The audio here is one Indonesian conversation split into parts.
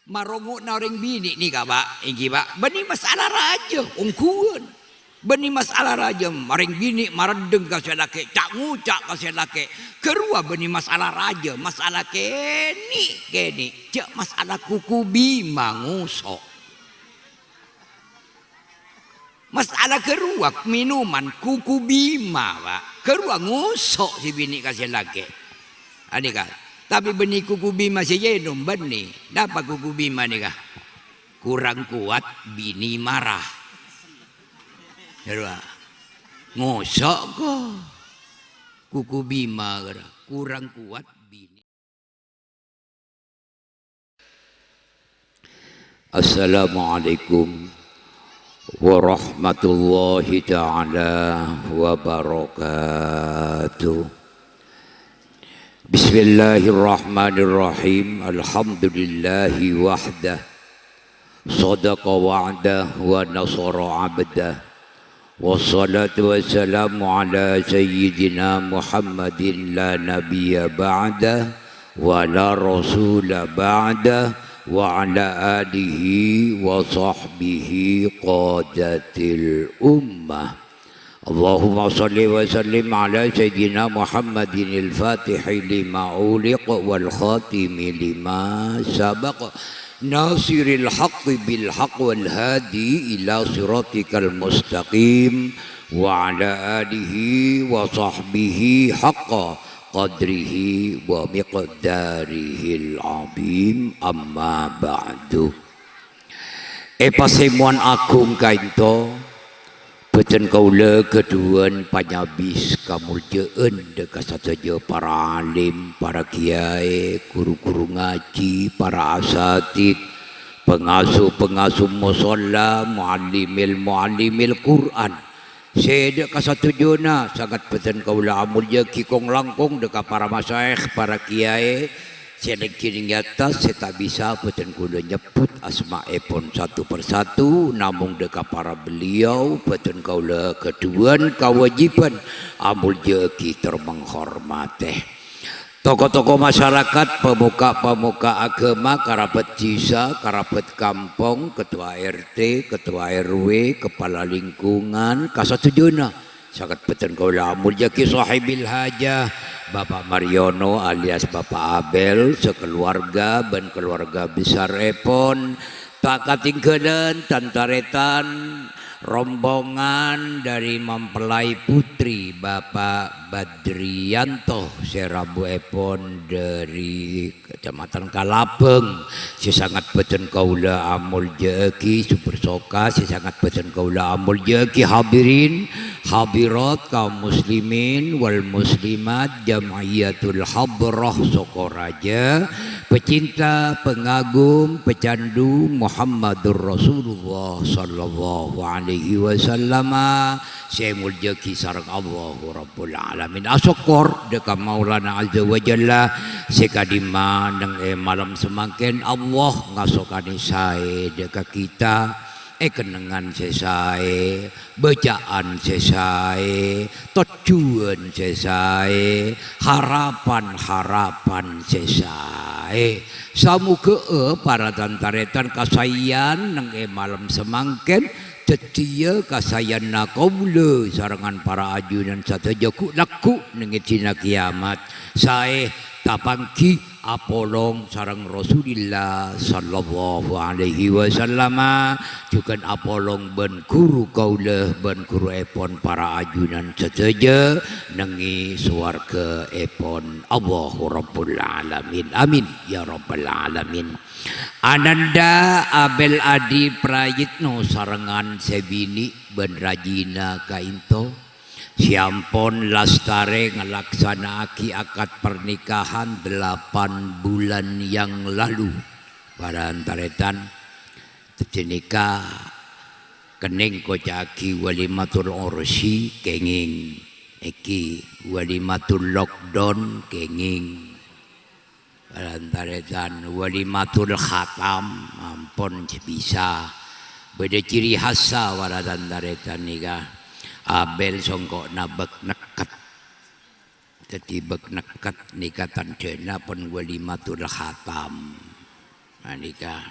marongo na ring bini ni ka ba ingi ba bani masalah raja ungkuan bani masalah raja maring bini maradeng ka laki cak ngucak ka laki kerua bani masalah raja masalah keni cak masalah kuku bima ngusok masalah kerua minuman kuku bima pak kerua ngusok si bini ka laki adik tapi benih kuku bima sejenum benih. Dapat kuku bima nih kah? Kurang kuat bini marah. Terus ngosok kok kuku bima kurang kuat bini. Assalamualaikum warahmatullahi ta'ala wabarakatuh. Bismillahirrahmanirrahim. Alhamdulillahi wahdah. Sadaqa wa'dah wa nasara 'abdah. Wassalatu wassalamu ala sayyidina Muhammadin la nabiyya ba'dah wa la rasula ba'dah wa ala alihi wa sahbihi qadatil ummah. Allahumma salli wa sallim ala sayyidina Muhammadin al-Fatih lima uliq wal khatimi lima sabaq nasiril haqqi bil haqq wal hadi ila siratikal mustaqim wa ala alihi wa sahbihi haqqa qadrihi wa miqdarihil azim amma ba'du. Pasemuan agung kainto Beten kaula keduan panyabis kamuljaan dekat saja para alim, para kiai, guru-guru ngaji, para asatid, pengasuh-pengasuh musola, muallimil Quran. Saya dekat satu jona sangat beten kaula amulja kikong langkong dekat para masyayikh, para kiai. Saya kini nyata saya tak bisa beten kula nyebut asma'ipun satu persatu, namun dekat para beliau beten kaula keduan kewajiban amul jeki termenghormati tokoh-tokoh masyarakat, pemuka-pemuka agama, kerabat desa, kerabat kampung, ketua RT, ketua RW, kepala lingkungan, kasatujuna sangat beten kaula amul jeki sahibil hajah Bapak Mariono alias Bapak Abel sekeluarga dan keluarga besar Epon tak katinggalan tantaretan rombongan dari mempelai putri Bapak Badrianto Serabu Epon dari Kecamatan Kalabeng. Si sangat beten kaula amul jeki super soka, si sangat beten kaula amul jeki hadirin hadirat kaum muslimin wal muslimat Jamiyatul Habrah Sokoraja, pecinta, pengagum, pecandu Muhammadur Rasulullah sallallahu alaihi wasallam. Saya muljaki sareng Allahu Rabbul Alamin. Asyukur dekat Maulana Azza wa Jalla sekadima nang malam semangkin Allah ngasokani saya dekat kita kenengan sesae, bacaan sesae, tujuan sesae, harapan sesae. Samuga para tantaretan kasayan nang malam semangkin setia kasayan kaula sarangan para ajunan sataja ku laku nang dina kiamat. Sae tapangki apolong sarang Rasulillah sallallahu alaihi wasallam juga apolong ben guru kaula ben guru epon para ajunan sesaja nengi swarga epon Allahu Rabbul Alamin amin ya Rabbal Alamin. Ananda Abel Adi Prayitno sarangan sebini ben rajina kainto siampun lastare ngelaksanaaki akad pernikahan 8 bulan yang lalu para antaretan nikah kening kocaki walimatul ursi kenging iki walimatul lockdown kenging para antaretan walimatul khatam ampun bisa beda ciri khasa para antaretan nikah Abel songkok nabek nekat jadi bek nekat nikatan jena pun walimatul khatam Anika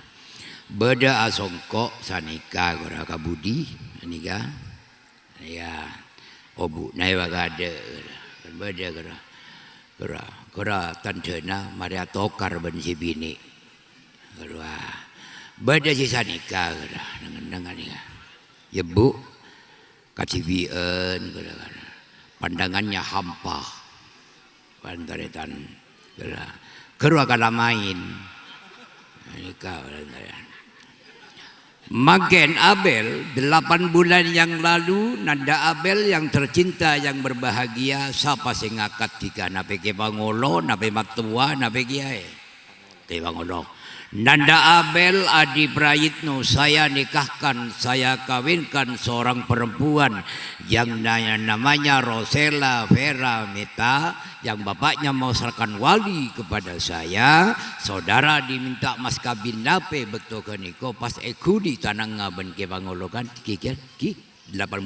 beda asongko sanika gora kabudi anika ya obu nai bagade beda gora tantena maria tokar ben si bini gora beda si sanika gora dengan ya ya bu kacibien gora pandangannya hampa pantaretan gora kala main anika Magen Abel 8 bulan yang lalu nanda Abel yang tercinta yang berbahagia siapa sing ngakad tiga nape ke Bangolo nape matua nape kiai ke Bangolo nanda Abel Adi Prayitno saya nikahkan saya kawinkan seorang perempuan yang namanya Rosella Vera Meta yang bapaknya mau serahkan wali kepada saya saudara diminta mas kabin nape betul keniko pas ekudi tanang ngaben ke Bangolokan ki 8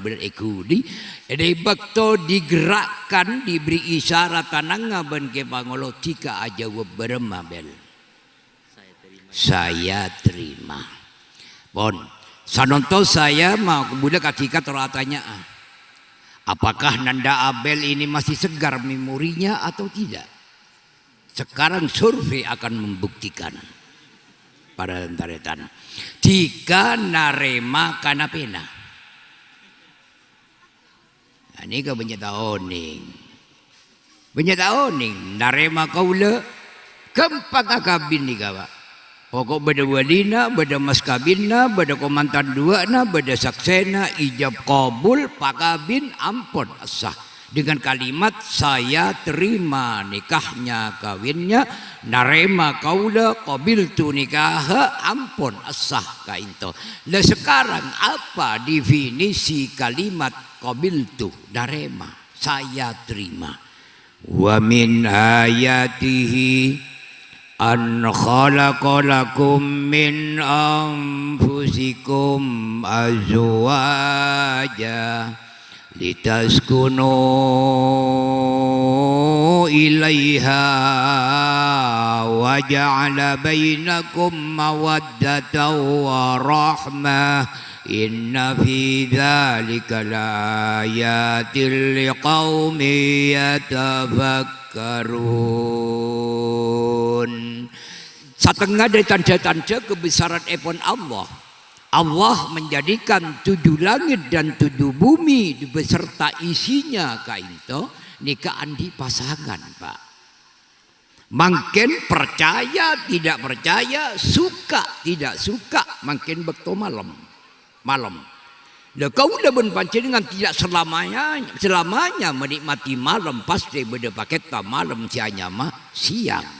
bulan ekudi ede bekto digerakkan diberi isyarat tanang ngaben ke Bangolo jika aja beremabel saya terima bon sanonto saya mau kemudian ketika teratanya apakah nanda Abel ini masih segar memorinya atau tidak? Sekarang survei akan membuktikan pada taretan. Jika narema kana pena. Ini ke benyataoning. Benyataoning narema kaula kempang akabin ni kawa. Pokok beda walina, beda mas kabinna, beda komantan dua na, beda saksena, ijab kabul, pakabin, ampun sah. Dengan kalimat saya terima nikahnya kawinnya, narema kaula qabil tu nikah, ampun sah kainto. Lah sekarang apa definisi kalimat qabil tu narema saya terima. Wa min ayatihi an khalaqa lakum min anfusikum azwaja litaskunu ilaiha wa ja'ala bainakum mawaddatan wa rahmah inna fi dzalika laayatil liqaumin yatafakkarun. Setengah dari tanda-tanda kebesaran epon Allah. Allah menjadikan 7 langit dan 7 bumi beserta isinya kainto nikahan di pasangan, Pak. Makin percaya tidak percaya, suka tidak suka, makin bekto malam. Lah kau udah panjenengan tidak selamanya menikmati malam pasti beda paket malam sianya mah siang.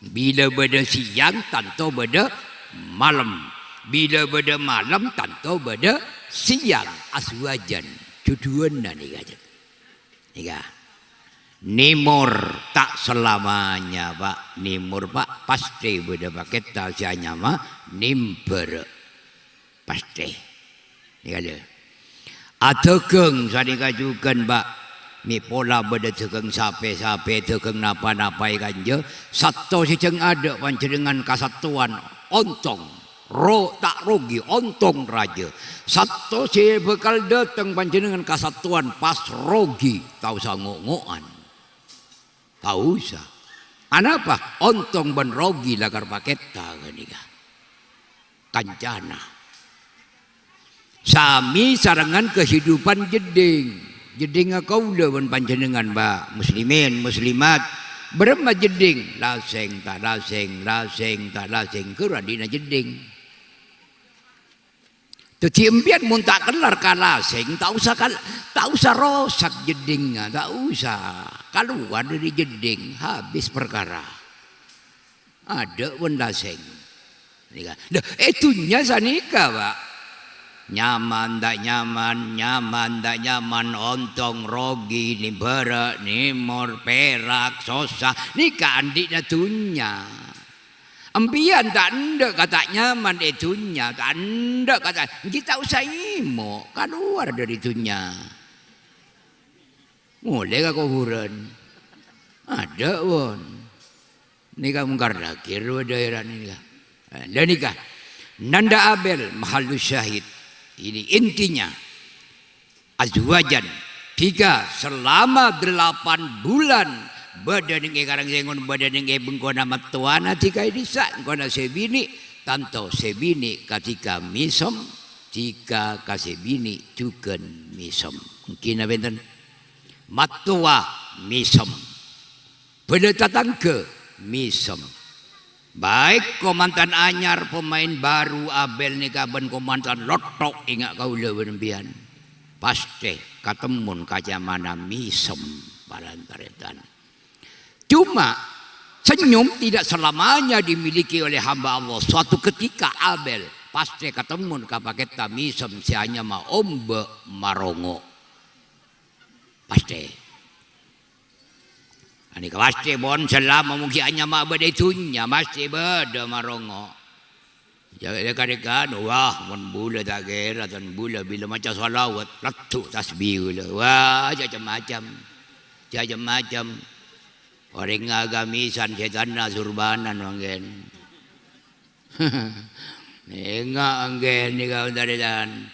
Bila beda siang tanto beda malam. Bila beda malam tanto beda siang. Aswajan tujuan nih aja. Nika. Nimur tak selamanya Pak. Nimur Pak pasti beda paket sianya mah nimber pasti. Nika dia. Atekeng sadika jukan Pak. Ni pola beda tegeng sape-sape tegeng napa-napa kanja satu si ceng ada panjenengan kasatuan ontong tak rugi ontong raja satu si bekal datang panjenengan kasatuan pas rugi tahu sangok-ngokan tahu usah anapa ontong ben rugi lagar paketa kanika kancana sami sarangan kehidupan jeding jeding kaula pun panjenengan Mbak muslimin muslimat berema jeding laseng tak kira dina jeding tu ciempian mun tak kelar ka laseng tak usah rosak jedingnya tak usah keluar dari jeding habis perkara ada pun laseng nika itunya sanika Pak nyaman tak nyaman ontong rogi ni berak ni mor perak sosa ni kandik datunya ampian tak ndak kata nyaman itunya tak ndak kata kita usah imo keluar dari itunya mulai ke kuburan ada pun Nikah mungkar nakir daerah nikah. Dan nikah nanda Abel mahalus syahid. Ini intinya azwajan 3 selama 8 bulan badaning karang sengon badaning bengkona matuana tika disa kona sebini tanto sebini katika misom jika kasebini cuken misom mungkin benten matua misom pada tatang ke misom baik komandan anyar pemain baru Abel nikah ben komandan lotok ingat kau lewenbian pasti katemun kaca mana misom balantaretan cuma senyum tidak selamanya dimiliki oleh hamba Allah suatu ketika Abel pasti katemun kapaketa misom si hanya ma ombe marongo pasti ani pasti bon selama mungkin hanya ma beda itunya pasti beda marongo jadi kadang wah mon bula tak kira dan bula bila macam salawat latu tasbih wah macam orang agamisan setan surbanan wangen enggak anggen ni kau dan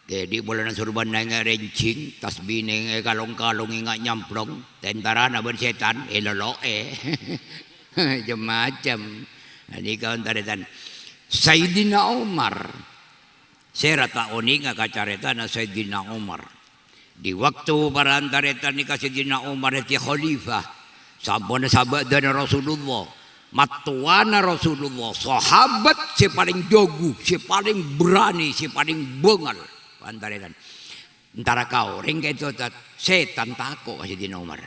jadi bulan surban nengah rencing tasbih nengah kalong ingat nyamplong tentara na bersetan elolo macam ni kau dan Sayyidina Umar serata oninga kacareta na Sayyidina Umar di waktu parantareta ni Sayyidina Umar itu khalifah sabana sahabat dan Rasulullah matuana Rasulullah sahabat si paling jogu si paling berani si paling bengal parantaretan antara kau ringke itu setan takut Sayyidina Umar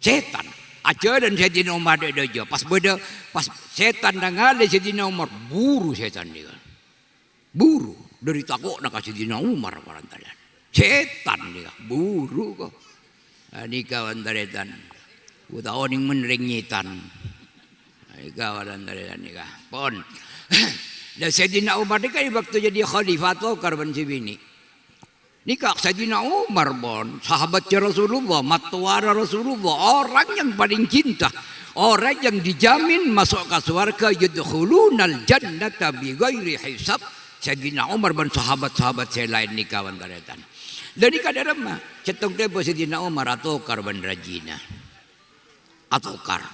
setan aja dan Sayyidina Umar ada aja pas setan dengar Sayyidina Umar buru setan dia buru dari takut nak Sayyidina Umar parantaretan setan dia buru kok ini kawan taretan utawa ning menringitan kawan taretan nikah pon dan Sayyidina Umar nikah waktu jadi khalifah atau karban sibini nikah Sayyidina Umar bon sahabatnya Rasulullah matuara Rasulullah orang yang paling cinta orang yang dijamin masuk ke surga yudkhulunal jannata bighairi hisab Sayyidina Umar bon sahabat-sahabat saya lain nikah wantaretan dan nikah darama cetung tempo Sayyidina Umar atau karban rajina atau kar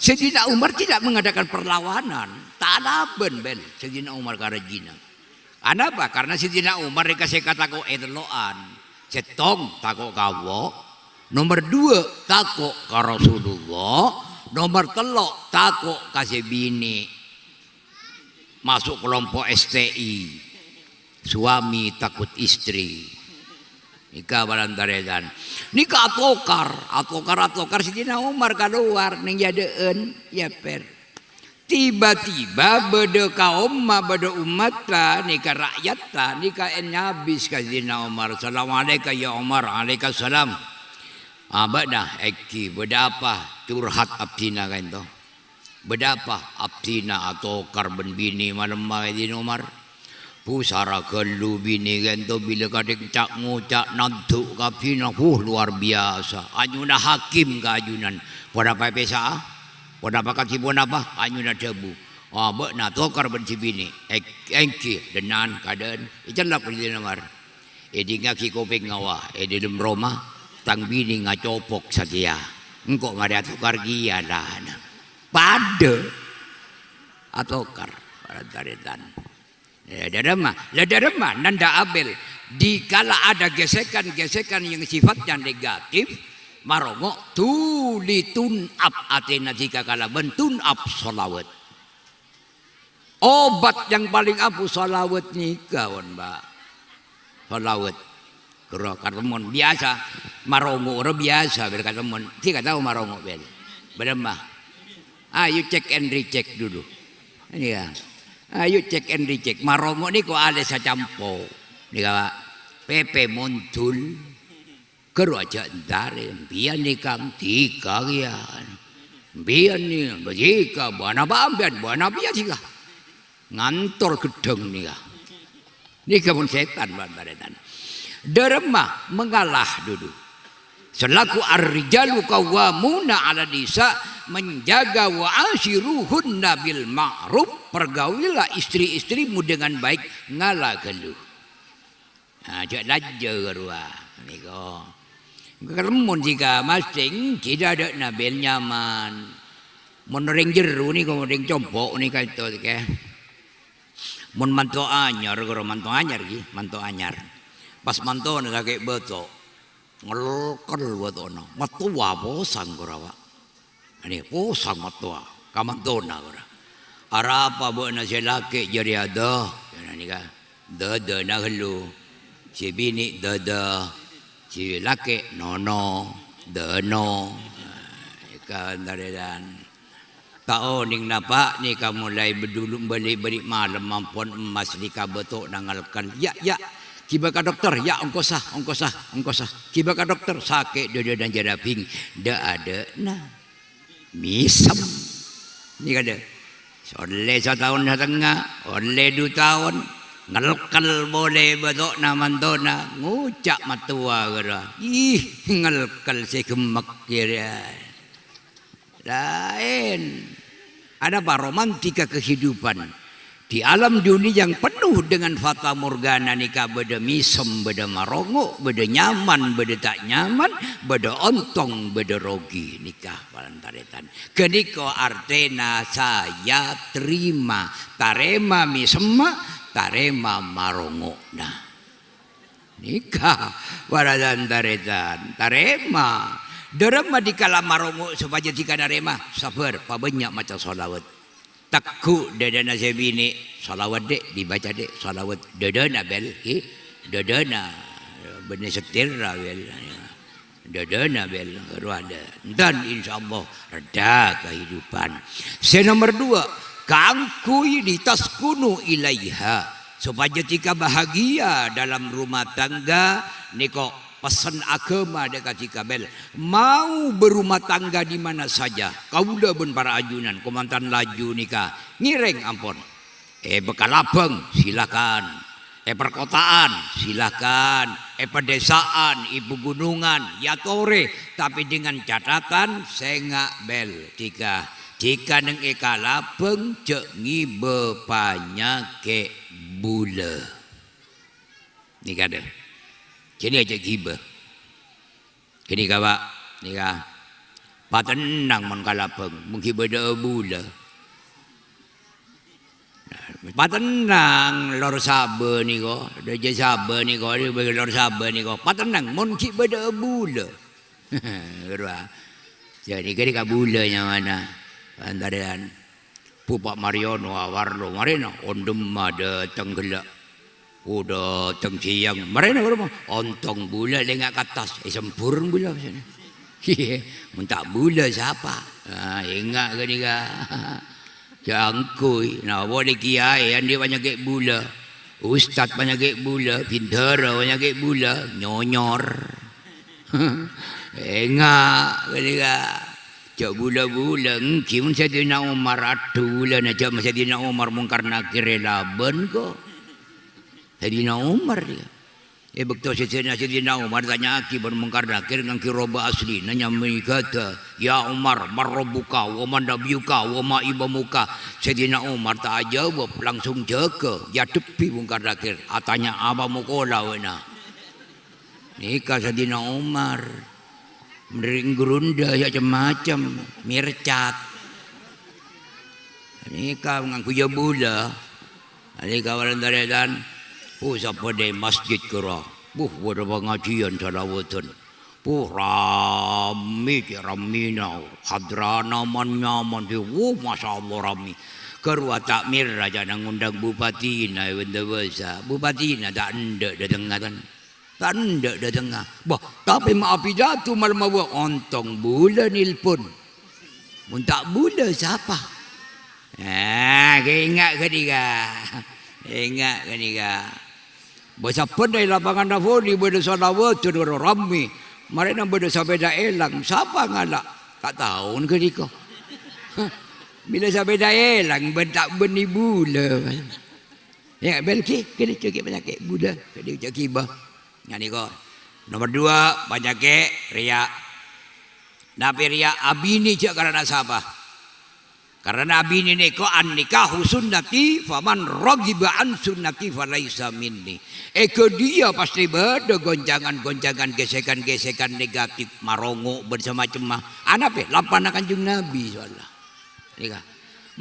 Sayyidina Umar tidak mengadakan perlawanan tak ada ben Sayyidina Umar karajina Anapa? Karena Sayyidina Umar dikasih kata ko edeloan, cetong tako kawo, nomor 2 tako ka Rasulullah, nomor 3 tako kasih bini masuk kelompok STI, suami takut istri, nikah balantaredan, nikah atokar Sayyidina Umar keluar ning jadeun ya per. Tiba-tiba beda kaum beda umat lah nikah rakyat lah nikah habis Sayyidina Umar assalamualaikum ya Umar alaikassalam beda eki beda apa curhat abdina kan tu beda apa abdina atau karben bini malam Sayyidina Umar pusara gelu bini kan tu bila kadang cak ngucak nantuk kabina luar biasa anyuna hakim ke ajunan pada pepesa pada pakai cibun apa? Anyuna debu. Nak tokar bencibini. Engki denan kaden. Ikan lah pergi nomor. Edi ngaki kopeng ngawa. Edi dalam Roma. Tang bini ngacopok saja. Engkau ngada tokar gia lah. Pada atokar taretan. Ladarema nanda Abel. Dikala ada gesekan-gesekan yang sifatnya negatif. Marongo tulitun up atena jika kala bentun up solawat obat yang paling abu solawat nih kawan mbak solawat kero karemon biasa marongo orang biasa berkatemon tidak tahu marongo bel berembah ayo cek and recheck dulu ini ya ayo cek and recheck marongo ni kok ada sacampo nih kawan Pepe Montul kerajaan dari biar nikam tiga ya biar ni berjika buana bambian buana biar jika ngantor gedeng ni ni kamu setan bantaran derma mengalah dulu Selaku ar-rijalu qawwamuna 'ala nisa, menjaga wa ashiruhunna bil ma'ruf, pergaulilah istri-istrimu dengan baik, ngalah geluh. Ha jak laja garua niko. Kelemun jika masing tidak ada nabil nyaman. Mun ring jeru ni ko ring compok ni kaito ke. Mun manto anyar garo manto anyar ki, manto anyar. Pas manto na kake beto. Ngelkel betono. Matua posang garawa. Ani posang matua. Kamantona gora. Arapa bo na selake jari ada. Ni ka. Dada na helu. Si bini dada. Si laki nono. Dano. Ika daredan. Tao ning napa ni ka mulai bedulung balik malam mampun emas ni ka betok nangalkan. Ya. Kiba ka dokter, ya ongko sah. Kiba ka dokter sakit dada dan jaraping. Da ada nah. Misam. Ni kada. Oleh 1 tahun setengah, oleh 2 tahun. Ngelkal boleh betok na mantona. Ngucak matua kada. Ih, ngelkal si gemek kira. Lain. Ada apa romantika kehidupan di alam dunia yang penuh dengan fata morgana nikah, beda misem, beda marongo, beda nyaman, beda tak nyaman, beda ontong, beda rogi nikah palantaretan. Keniko artena saya terima tarema misema, tarema marongo. Nah nikah palantaretan tarema. Derema di kala marongo supaya jika narema sabar pabanyak macam salawat. Takku dadana sebini salawat dek dibaca dek salawat dadana bel dadana bener setir bel dadana bel ada dan insyaallah reda kehidupan. Nomor 2 kangkui ditaskunu ilaiha supaya jika bahagia dalam rumah tangga niko. Pesan agama dekat kabel mau berumah tangga di mana saja. Kauda pun para ajunan komandan laju nikah ngireng ampun. Bekalabang silakan. Perkotaan silakan. Pedesaan, ibu gunungan ya tore, tapi dengan catatan sengak bel jika neng kalabang cek ngibe panyake bula. Nikah deh. Kini aja giba. Kini kawa nikah. Patenang man kalapeng mungkin beda bula. Patenang lor sabe ni ko, deja sabe ni ko, dia bagi lor sabe ni ko. Patenang mungkin beda bula. Kedua. Jadi kini kabula yang mana? Antarian Pupak Mariono Warlo Marina ondem ada tenggelak. Udah teng siang, mereka berapa? Ontong bula lengak atas, sempurna bula sana. Minta bula siapa? Ingat ke ni kah? Jangkui, nah boleh kiai yang dia banyak ke bula, ustaz banyak ke bula, pintera banyak ke bula, nyonyor. Ingat ke ni kah? Cak bula-bula, mungkin Sayyidina Umar atu lah, nak cak Sayyidina Umar mungkar nakir laban ko. Sayyidina Umar dia. Betul Sayyidina Umar tanya aki bermungkar nakir dengan kiroba asli. Nanya kata, ya Umar, marrobuka, wa man nabiyuka, wa ma ibamuka. Sayyidina Umar tak jawab, langsung jaga. Ya tepi mungkar nakir. Tanya apa mukola wena. Nikah Sayyidina Umar. Mering gerunda ya macam-macam. Mircat. Nikah mengaku jabula. Nikah walantaretan. Siapa di masjid kera, ada pengajian salawatan, ramina, hadrana man di, masya Allah rami. Kerua takmir raja nang undang bupati na benda besar, bupati na tak anda dah tengah, tapi maaf jatuh malam awak ontong bulan nilpun, muntak bulan siapa? Ingat ke dia? Ingat ke dia? Bahasa pandai lapangan dafodi beda salawat cedera rami. Mereka beda sabeda elang. Siapa ngalak? Tak tahu ke diko. Bila sabeda elang bentak beni bula. Ya belki kini cakap penyakit bula. Jadi cakap kibah. Ngani ko. Nomor dua, banyak ke ria. Nabi ria abini cak karena siapa? Karena abini ni ko an nikahu sunnati faman ragiba an sunnati falaisa minni. Eko dia pasti ada gonjangan-gonjangan, gesekan-gesekan negatif, marongo bersama-sama. Anak lapan kanjeng Nabi soalnya. Nika.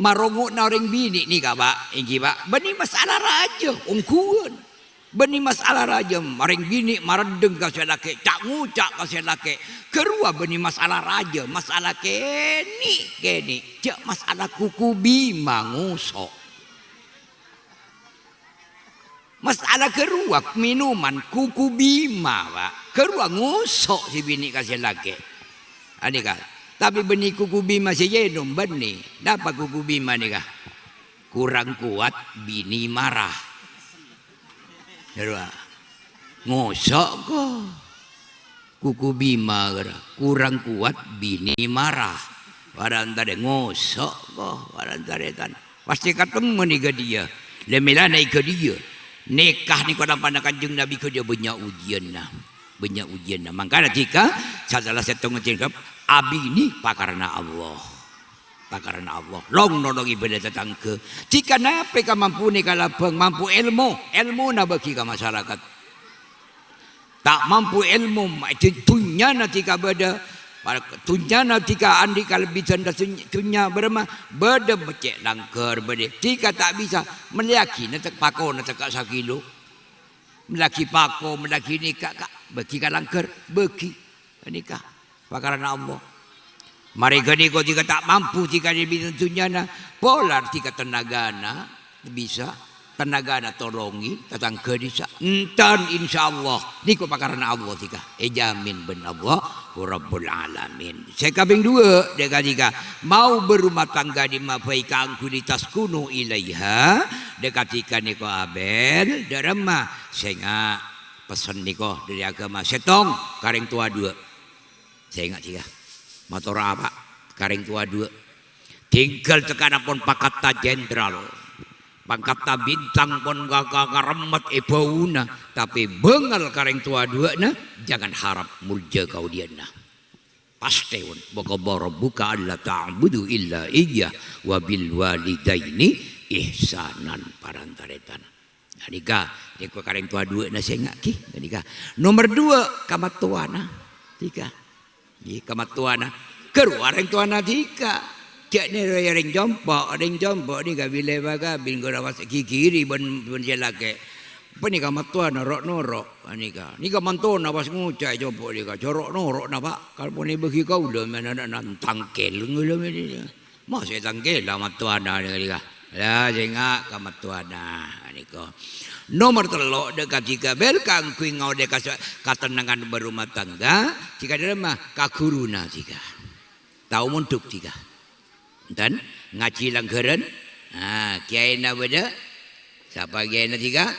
Marongo na orang bini nika Pak, ingi Pak. Bani masalah raja ungkuan. Bani masalah raja maring bini maredeng ka laki, cak ngucak ka laki. Kerua bani masalah raja, masalah keni, cak masalah kuku bima ngusok. Masalah kerua minuman kuku bima Pak. Kerua ngusok si bini ka laki. Anika, tapi bani kuku bima si jenum bani. Dapat kuku bima nika. Kurang kuat bini marah. Ngosok kok kuku bima kurang kuat bini marah warantare ngosok kok warantare tan pasti ketemu nih ke dia lemilana ke dia nikah nih pada Kanjeng Nabi ke dia banyak ujian nah makanya jika salah satu ngecengkap abi ini pakarna Allah long nolong ibadah tetangga jika nape ka mampu ni kalabang mampu ilmu na bagi ka masyarakat tak mampu ilmu tunya na tika beda tunya na tika andi kalbi canda tunya berma beda becek langker beda jika tak bisa melaki na tak pako na tak sakilo melaki pako melaki nikah bagi ka langker bagi nikah pakarana Allah. Mereka ni kau jika tak mampu jika dia bintangnya na polar jika tenagana bisa tenagana tolongi datang ke desa entan insyaallah ni kau pakarana Allah jika jamin ben Allah Rabbul Alamin. Saya kabing dua dia jika mau berumah tangga di mafaika angkulitas kuno ilaiha dekatika ni kau abel derema saya pesan ni kau dari agama setong kareng tua dua saya ingat jika motor apa kareng tua dua tinggal tekan pun pakata jenderal pangkata bintang pun gak remet ebauna tapi bengal kareng tua dua nah jangan harap mulja kau dia nah pasti bakabar buka alla ta'budu illa iya wa bil walidaini ihsanan parantaretan anika deko kareng tua dua nah saya ngaki anika nomor dua kamat tuana tiga di kamatuana keluar orang tuana jika cak ni orang jompo ni kabile baga bin gora was kiri ben jelake apa ni kamatuana rok norok anika ni kamantona was ngucai jompo ni ka jorok norok na Pak kalau ni bagi kau dah mana nak tangkel ngula ni masih tangkel lah matuana ni ka ya jenga kamatuana anika. Nomor telok dekat jika belkang kuingau dekat katenangan berumah tangga jika dia mah kakuruna jika tahu muntuk jika dan ngaji langgaran kiai na beda siapa kiai na jika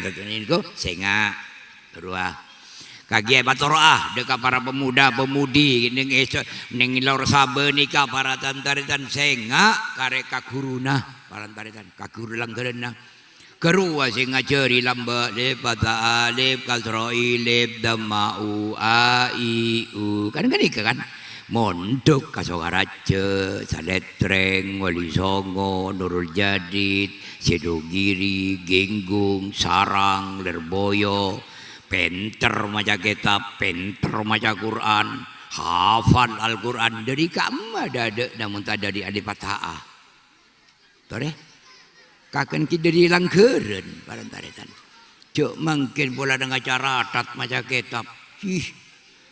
tentunya itu senga kedua kaki batoroah dekat para pemuda pemudi ning lor sabe nikah para tantaritan senga karek kakuruna para tantaritan kakuru langgaran Kerua sing ngajari lamba lep bata alif kasroi lep damau a i u kan ikan mondok kasogaraja saletreng wali songo nurul jadid sedogiri genggung sarang lerboyo penter maca kitab penter maca Quran hafal Al-Quran dari kamma dada namun tak dari adipataha tore kaken kita dari langkeren parantaretan cok mungkin pula dengan cara tat macam kitab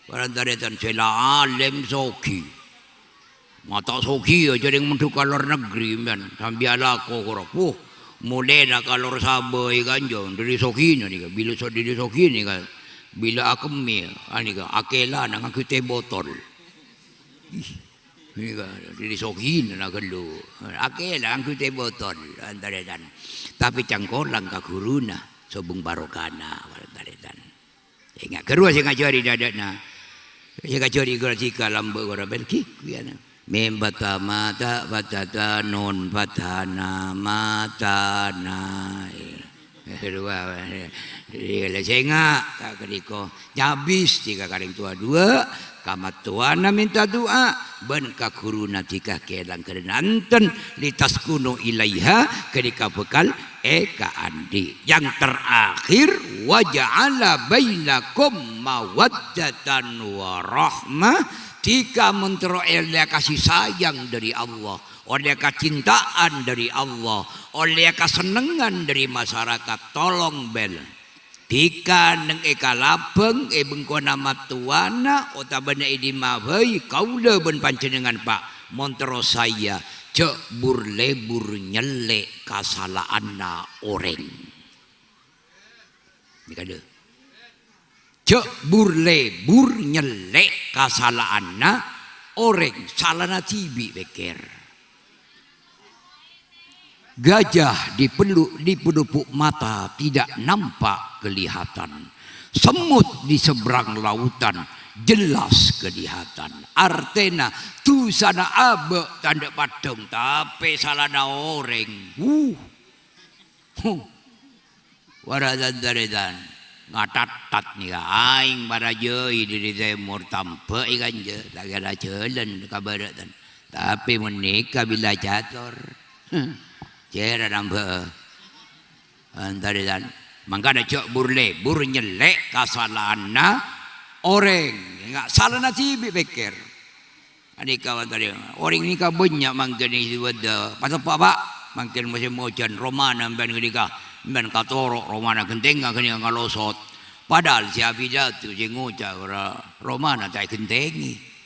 parantaretan sela alim soki mata soki aja yang mentu kalor negeri men sambiala ko koropuh mulai nak kalor sabai ganjong dari soki ni kan bila so dari soki ni kan bila aku mi ani kan akela nang aku teh botol ini kan dari sokin nak gelu, akelah angku teh botol antara dan, tapi cangkolang kakuruna sobung barokana antara dan, ingat kerua saya ngajari dadana, saya ngajari gerasi kalam bergora belki, biana, membata mata batata non batana matana, Dua dia senga tak kediko nyabis tiga karing tua dua kamat tuana minta doa ben ka kuruna tika kelang kerenanten litas kuno ilaiha kedika bekal eka andi yang terakhir wa ja'ala bainakum mawaddatan wa rahmah tika mentero elia kasih sayang dari Allah oleh kecintaan dari Allah, oleh kesenangan dari masyarakat, tolong bel. Tika neng eka lapeng bengko nama tuana otabana idi mabei kaula ben panjenengan Pak montero saya cek burlebur nyelek kasalahanna oreng. Mikade. Cek burlebur nyelek kasalahanna oreng salana tibi beker. Gajah di pelupuk mata tidak nampak kelihatan. Semut di seberang lautan jelas kelihatan. Artena tu sana abe tanda padang tapi salana oreng. Waradan daredan ngatatat nih aing baraje di timur tampe ikan je lagi ada jalan kabaratan. Tapi menikah bila catur. Jera nambah antara dan mangkana cok burle bur nyelek kasalahanna orang nggak salah nanti pikir ani kawan tadi orang ini kah banyak mangkana itu ada pasal pak mungkin masih mojan romana ben ketika ben katorok romana genteng kenika ngalosot padahal siapa jatuh jenguca orang romana tak gentengi.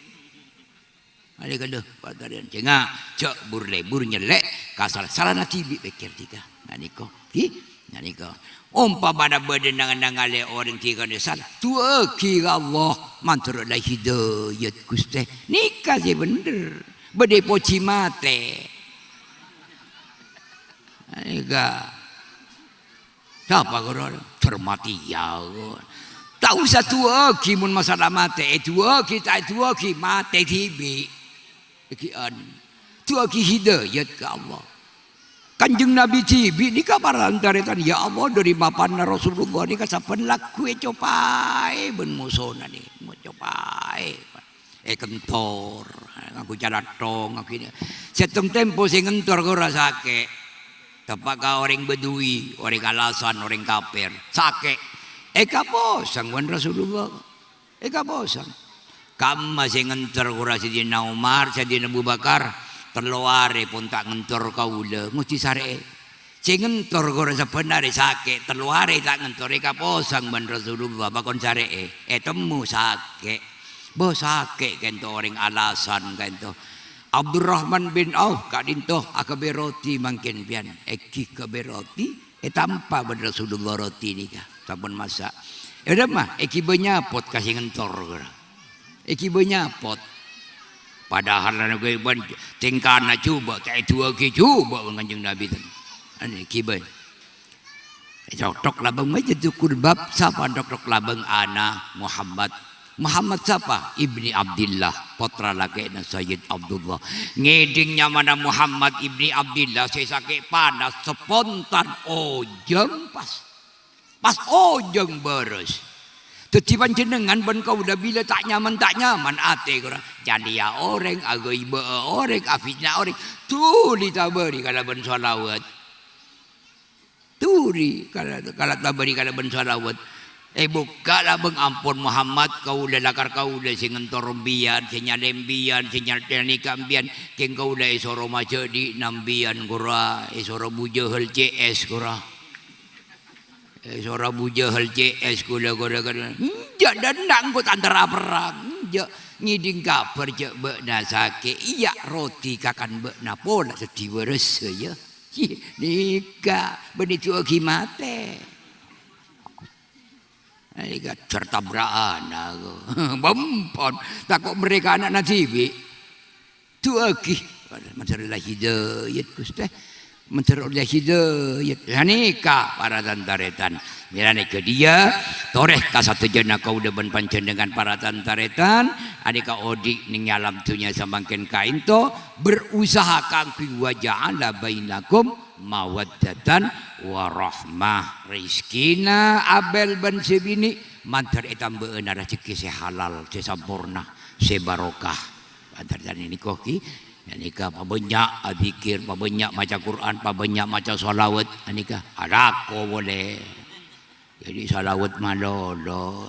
Ada kada padaran cenga cek burle bur nyelek kasal salah tibi pikir tiga naniko naniko pada bedenang ale orang tiga ni salah tua kira Allah mantur dah hidayat Gusti nikah je bener bede poci mate nika siapa kau termati ya tak usah tua kimun masalah mate tua kita tua ki mate tibi kian tu aki hidayat ke Allah. Kanjeng Nabi cibi ni kabar antaretan ya Allah dari mapan Rasulullah ni kasapan laku copai ben musona ni mo copai kentor aku cara tong aku ni seteng tempo sing kentor ko rasake tepak ka orang bedui orang alasan orang kafir sake kaposang wan Rasulullah kaposang kam masih ngentor kura Sayyidina Umar, Sayyidina Abu Bakar terluare pun tak ngentor kaula mesti sare sing ngentor kura sebenare sakit terluare tak ngentor kaposang ban Rasulullah bakon sare temu sakit bos sakit kento orang alasan kento Abdurrahman bin Auf kak dinto akabe roti mangkin pian eki kabe roti tanpa ban Rasulullah roti nika sampun masak udah mah eki benyapot kasih ngentor kura iki benyapot padahal anak gue ban tingkana coba tak dua ki coba Kanjeng Nabi tu ane kibai dok labang mai jedukur bab siapa dok labang ana Muhammad siapa ibni Abdullah putra laki Sayyid Abdullah ngedingnya mana Muhammad ibni Abdullah saya sakit panas spontan ojeng pas ojeng beres tetipan jenengan ben kau udah bila tak nyaman ate kura jadi ya orang agak iba orang afidna orang tuli tabari kalau ben salawat tuli kalau tabari kalau ben salawat buka lah beng ampun Muhammad kau udah lakar kau udah singentor rombian sinyalembian sinyaltenikambian keng kau udah isoro maca di nambian kura isoro bujahel CS kura Sora bujahel CS kula jak dan angkut antara perang jak ngiding kabar jak bekna sakit iya roti kakan bekna pola setiwa rasa ya nikah benitu aki mate nikah tertabrakan aku bempon takut mereka anak nasibi tu aki masalah hidayat Gusti menteroleh hidayah nikah para tantaretan mirane ke dia toreh ka satujana kau deban pancen dengan para tantaretan adika odik ning alam tunya samangken kain to berusaha kangku waja'ala bainakum mawaddatan warahmah rizkina abel ban sebini mantar etam beueun rezeki se halal se sampurna se barokah antar ini koki nikah pabanyak zikir pabanyak maca Quran pabanyak maca salawat nikah adako boleh jadi salawat malolo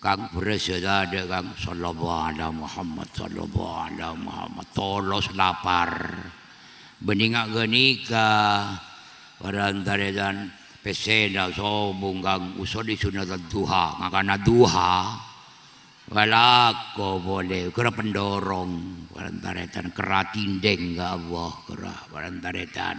kang berseda ada kang sallallahu alaihi Muhammad sallallahu alaihi Muhammad tolos lapar beninga genika barantare dan pesena sobung kang usodi sunat duha ngakana duha walako boleh kera pendorong barantaretan kera tindeng ke Allah kera barantaretan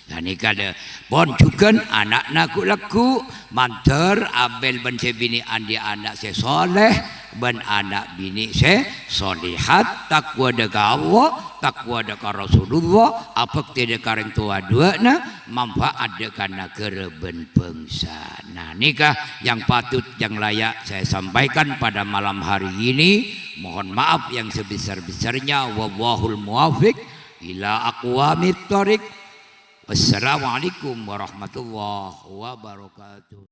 dan ini kada pon juga anak naku laku manter abel ban sebini andi anak se soleh ban anak bini se solihat takwa deka Allah takwa deka Rasulullah apa tidak kareng tua dua na manfaat deka negara ben bangsa. Nah nikah yang patut yang layak saya sampaikan pada malam hari ini. Mohon maaf yang sebesar-besarnya. Wallahul muwaffiq ila aqwamit thoriq. Wassalamualaikum warahmatullahi wabarakatuh.